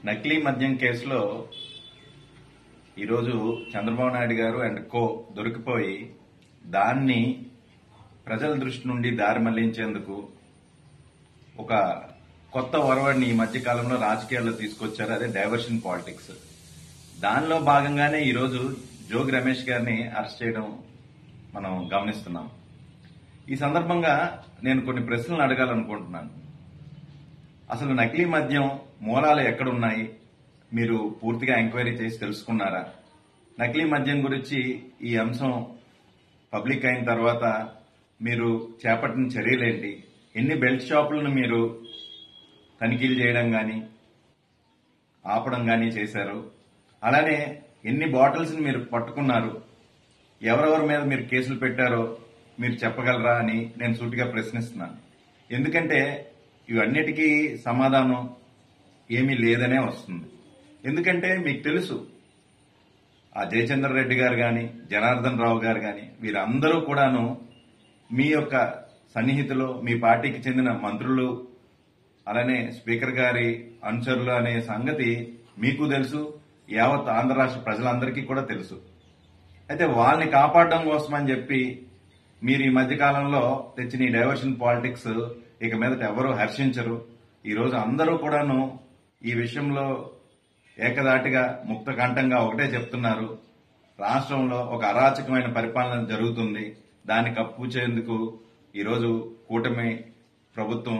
నకిలీ మద్యం కేసులో ఈరోజు చంద్రబాబు నాయుడు గారు అండ్ కో దొరికిపోయి దాన్ని ప్రజల దృష్టి నుండి దారి మళ్లించేందుకు ఒక కొత్త ఒరవడిని ఈ మధ్య కాలంలో రాజకీయాల్లో తీసుకొచ్చారు. అదే డైవర్షన్ పాలిటిక్స్. దానిలో భాగంగానే ఈరోజు జోగి రమేష్ గారిని అరెస్ట్ చేయడం మనం గమనిస్తున్నాం. ఈ సందర్భంగా నేను కొన్ని ప్రశ్నలు అడగాలనుకుంటున్నాను. అసలు నకిలీ మద్యం మూలాలు ఎక్కడున్నాయి? మీరు పూర్తిగా ఎంక్వైరీ చేసి తెలుసుకున్నారా? నకిలీ మద్యం గురించి ఈ అంశం పబ్లిక్ అయిన తర్వాత మీరు చేపట్టిన చర్యలేంటి? ఎన్ని బెల్ట్ షాపులను మీరు తనిఖీలు చేయడం గాని ఆపడం గాని చేశారు? అలానే ఎన్ని బాటిల్స్ మీరు పట్టుకున్నారు? ఎవరెవరి మీద మీరు కేసులు పెట్టారో మీరు చెప్పగలరా అని నేను సూటిగా ప్రశ్నిస్తున్నాను. ఎందుకంటే ఇవన్నిటికీ సమాధానం ఏమీ లేదనే వస్తుంది. ఎందుకంటే మీకు తెలుసు, ఆ జయచంద్ర రెడ్డి గారు గాని జనార్దన్ రావు గారు గాని వీరందరూ కూడాను మీ యొక్క సన్నిహితులు, మీ పార్టీకి చెందిన మంత్రులు, అలానే స్పీకర్ గారి అనుచరులు అనే సంగతి మీకు తెలుసు, యావత్ ఆంధ్ర రాష్ట్ర ప్రజలందరికీ కూడా తెలుసు. అయితే వాళ్ళని కాపాడడం కోసం అని చెప్పి మీరు ఈ మధ్య కాలంలో తెచ్చిన ఈ డైవర్షన్ పాలిటిక్స్ ఇక మీదట ఎవరూ హర్షించరు. ఈ రోజు అందరూ కూడాను ఈ విషయంలో ఏకదాటిగా ముక్త కంఠంగా ఒకటే చెప్తున్నారు. రాష్ట్రంలో ఒక అరాచకమైన పరిపాలన జరుగుతుంది. దాన్ని కప్పుచేందుకు ఈరోజు కూటమి ప్రభుత్వం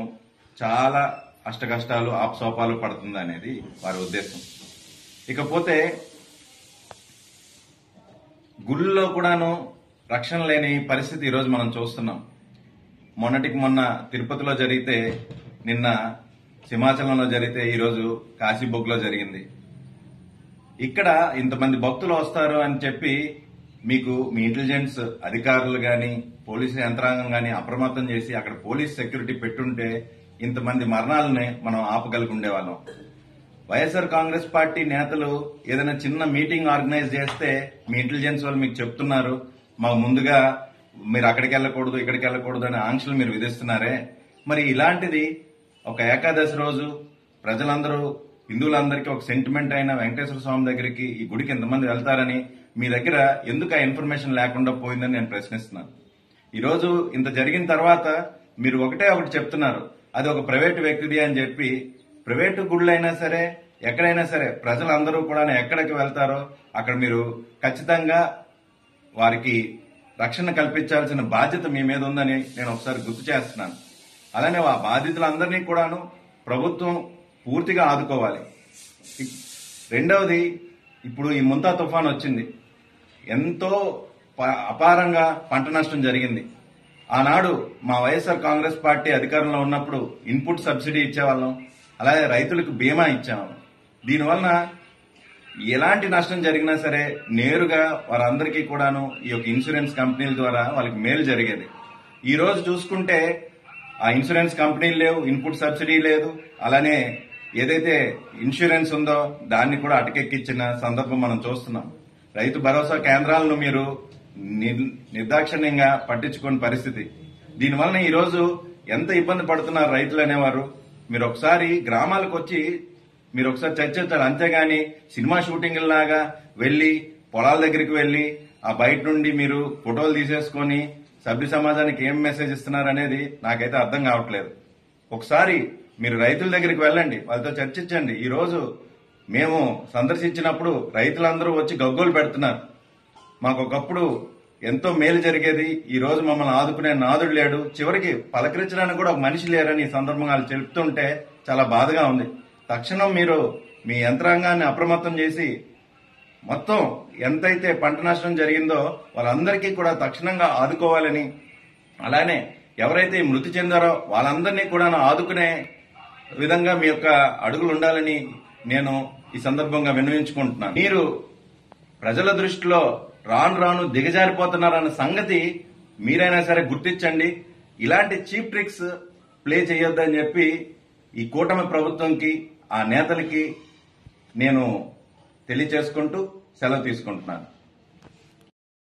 చాలా అష్టకష్టాలు ఆపసోపాలు పడుతుంది అనేది వారి ఉద్దేశం. ఇకపోతే గుళ్ళలో కూడాను రక్షణ లేని పరిస్థితి ఈరోజు మనం చూస్తున్నాం. మొన్నటికి మొన్న తిరుపతిలో జరిగితే, నిన్న సింహాచలంలో జరిగితే, ఈరోజు కాశీబొగ్గులో జరిగింది. ఇక్కడ ఇంతమంది భక్తులు వస్తారు అని చెప్పి మీకు మీ ఇంటెలిజెన్స్ అధికారులు గాని పోలీసు యంత్రాంగం గాని అప్రమత్తం చేసి అక్కడ పోలీస్ సెక్యూరిటీ పెట్టుంటే ఇంతమంది మరణాలని మనం ఆపగలిగి ఉండేవాళ్ళం. వైఎస్ఆర్ కాంగ్రెస్ పార్టీ నేతలు ఏదైనా చిన్న మీటింగ్ ఆర్గనైజ్ చేస్తే మీ ఇంటెలిజెన్స్ వాళ్ళు మీకు చెప్తున్నారు, మాకు ముందుగా మీరు అక్కడికి వెళ్ళకూడదు ఇక్కడికి వెళ్ళకూడదు అనే ఆంక్షలు మీరు విధిస్తున్నారే. మరి ఇలాంటిది ఒక ఏకాదశి రోజు ప్రజలందరూ, హిందువులందరికీ ఒక సెంటిమెంట్ అయిన వెంకటేశ్వర స్వామి దగ్గరికి, ఈ గుడికి ఎంతమంది వెళ్తారని మీ దగ్గర ఎందుకు ఆ ఇన్ఫర్మేషన్ లేకుండా పోయిందని నేను ప్రశ్నిస్తున్నాను. ఈరోజు ఇంత జరిగిన తర్వాత మీరు ఒకటే ఒకటి చెప్తున్నారు, అది ఒక ప్రైవేటు వ్యక్తిది అని చెప్పి. ప్రైవేటు గుళ్ళైనా సరే ఎక్కడైనా సరే ప్రజలందరూ కూడా ఎక్కడికి వెళ్తారో అక్కడ మీరు ఖచ్చితంగా వారికి రక్షణ కల్పించాల్సిన బాధ్యత మీ మీద ఉందని నేను ఒకసారి గుర్తు చేస్తున్నాను. అలానే ఆ బాధితులందరినీ కూడాను ప్రభుత్వం పూర్తిగా ఆదుకోవాలి. రెండవది, ఇప్పుడు ఈ ముంతా తుఫాన్ వచ్చింది, ఎంతో అపారంగా పంట నష్టం జరిగింది. ఆనాడు మా వైఎస్ఆర్ కాంగ్రెస్ పార్టీ అధికారంలో ఉన్నప్పుడు ఇన్పుట్ సబ్సిడీ ఇచ్చేవాళ్ళం, అలాగే రైతులకు బీమా ఇచ్చేవాళ్ళం. దీనివలన ఎలాంటి నష్టం జరిగినా సరే నేరుగా వారందరికీ కూడాను ఈ యొక్క ఇన్సూరెన్స్ కంపెనీల ద్వారా వాళ్ళకి మేలు జరిగేది. ఈ రోజు చూసుకుంటే ఆ ఇన్సూరెన్స్ కంపెనీలు లేవు, ఇన్పుట్ సబ్సిడీ లేదు, అలానే ఏదైతే ఇన్సూరెన్స్ ఉందో దాన్ని కూడా అటకెక్కించిన సందర్భం మనం చూస్తున్నాం. రైతు భరోసా కేంద్రాలను మీరు నిర్దాక్షిణ్యంగా పట్టించుకోని పరిస్థితి. దీనివలన ఈ రోజు ఎంత ఇబ్బంది పడుతున్నారు రైతులు అనేవారు. మీరు ఒకసారి గ్రామాలకు వచ్చి మీరు ఒకసారి చర్చించాలి. అంతేగాని సినిమా షూటింగ్ లాగా వెళ్లి పొలాల దగ్గరికి వెళ్లి ఆ బయట నుండి మీరు ఫోటోలు తీసేసుకుని సభ్య సమాజానికి ఏం మెసేజ్ ఇస్తున్నారు అనేది నాకైతే అర్థం కావట్లేదు. ఒకసారి మీరు రైతుల దగ్గరికి వెళ్ళండి, వాళ్ళతో చర్చించండి. ఈ రోజు మేము సందర్శించినప్పుడు రైతులందరూ వచ్చి గగ్గోలు పెడుతున్నారు, మాకు ఒకప్పుడు ఎంతో మేలు జరిగేది, ఈ రోజు మమ్మల్ని ఆదుకునే నాదుడు లేడు, చివరికి పలకరించడానికి కూడా ఒక మనిషి లేరని ఈ సందర్భంగా వాళ్ళు చెప్తుంటే చాలా బాధగా ఉంది. తక్షణం మీరు మీ యంత్రాంగాన్ని అప్రమత్తం చేసి మొత్తం ఎంతైతే పంట నష్టం జరిగిందో వాళ్ళందరికీ కూడా తక్షణంగా ఆదుకోవాలని, అలానే ఎవరైతే మృతి చెందారో వాళ్ళందరినీ కూడా ఆదుకునే విధంగా మీ యొక్క అడుగులు ఉండాలని నేను ఈ సందర్భంగా విన్నవించుకుంటున్నాను. మీరు ప్రజల దృష్టిలో రాను రాను దిగజారిపోతున్నారన్న సంగతి మీరైనా సరే గుర్తించండి. ఇలాంటి చీప్ ట్రిక్స్ ప్లే చేయొద్దని చెప్పి ఈ కూటమి ప్రభుత్వంకి, ఆ నేతలకి నేను తెలియచేసుకుంటూ సెలవు తీసుకుంటున్నాను.